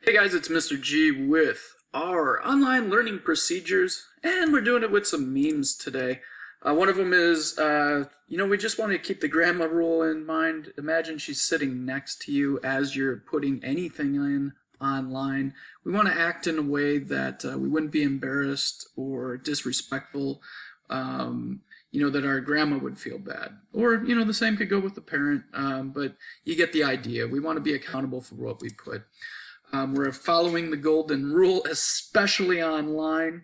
Hey guys, it's Mr. G with our online learning procedures, and we're doing it with some memes today. One of them is, we just want to keep the grandma rule in mind. Imagine she's sitting next to you as you're putting anything in online. We want to act in a way that we wouldn't be embarrassed or disrespectful, that our grandma would feel bad. Or, the same could go with the parent, but you get the idea. We want to be accountable for what we put. We're following the golden rule, especially online,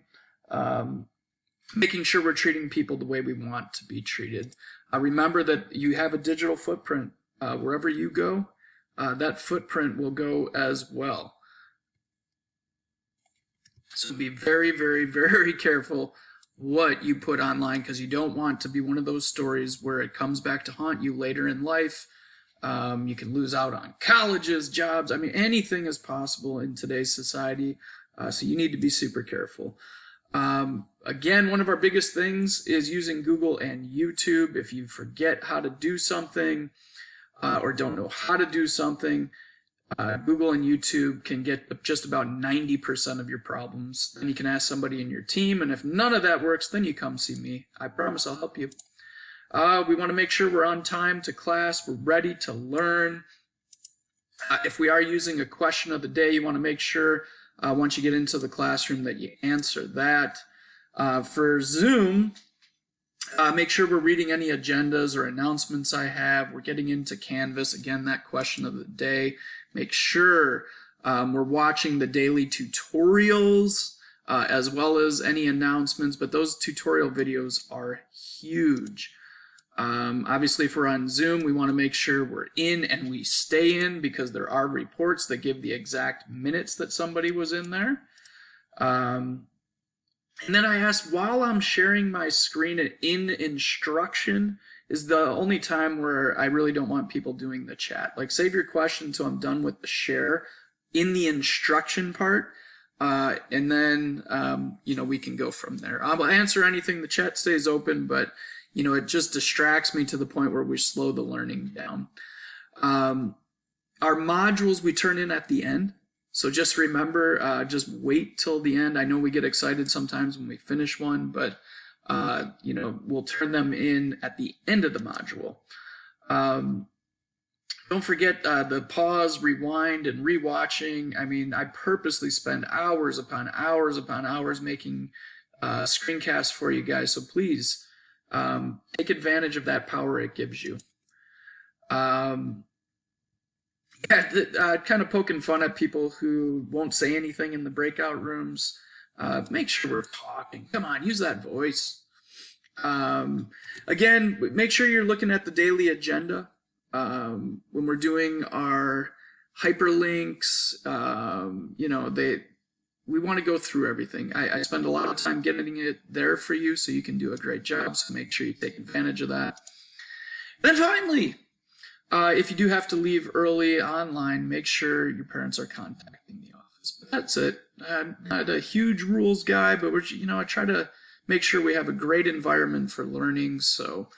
making sure we're treating people the way we want to be treated. Remember that you have a digital footprint. Wherever you go, that footprint will go as well. So be very, very, very careful what you put online, because you don't want to be one of those stories where it comes back to haunt you later in life. You can lose out on colleges, jobs. I mean, anything is possible in today's society, so you need to be super careful. Again, one of our biggest things is using Google and YouTube. If you forget how to do something or don't know how to do something, Google and YouTube can get just about 90% of your problems. Then you can ask somebody in your team, and if none of that works, then you come see me. I promise I'll help you. We want to make sure we're on time to class, we're ready to learn. If we are using a question of the day, you want to make sure once you get into the classroom that you answer that. For Zoom, make sure we're reading any agendas or announcements I have. We're getting into Canvas, again, that question of the day. Make sure we're watching the daily tutorials as well as any announcements, but those tutorial videos are huge. Obviously, if we're on Zoom, we want to make sure we're in and we stay in, because there are reports that give the exact minutes that somebody was in there. And then I asked, while I'm sharing my screen, in instruction is the only time where I really don't want people doing the chat. Like, save your question until I'm done with the share in the instruction part. And then, we can go from there. I'll answer anything. The chat stays open, but it just distracts me to the point where we slow the learning down. Our modules we turn in at the end. So just remember, just wait till the end. I know we get excited sometimes when we finish one, but, we'll turn them in at the end of the module. Don't forget the pause, rewind, and rewatching. I mean, I purposely spend hours upon hours upon hours making screencasts for you guys. So please, take advantage of that power it gives you. Kind of poking fun at people who won't say anything in the breakout rooms. Make sure we're talking. Come on, use that voice. Again, make sure you're looking at the daily agenda when we're doing our hyperlinks. We want to go through everything. I spend a lot of time getting it there for you so you can do a great job, so make sure you take advantage of that. Then finally, if you do have to leave early online, make sure your parents are contacting the office. But that's it. I'm not a huge rules guy, but I try to make sure we have a great environment for learning. So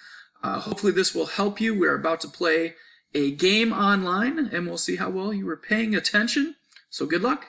hopefully this will help you. We're about to play a game online, and we'll see how well you were paying attention. So good luck.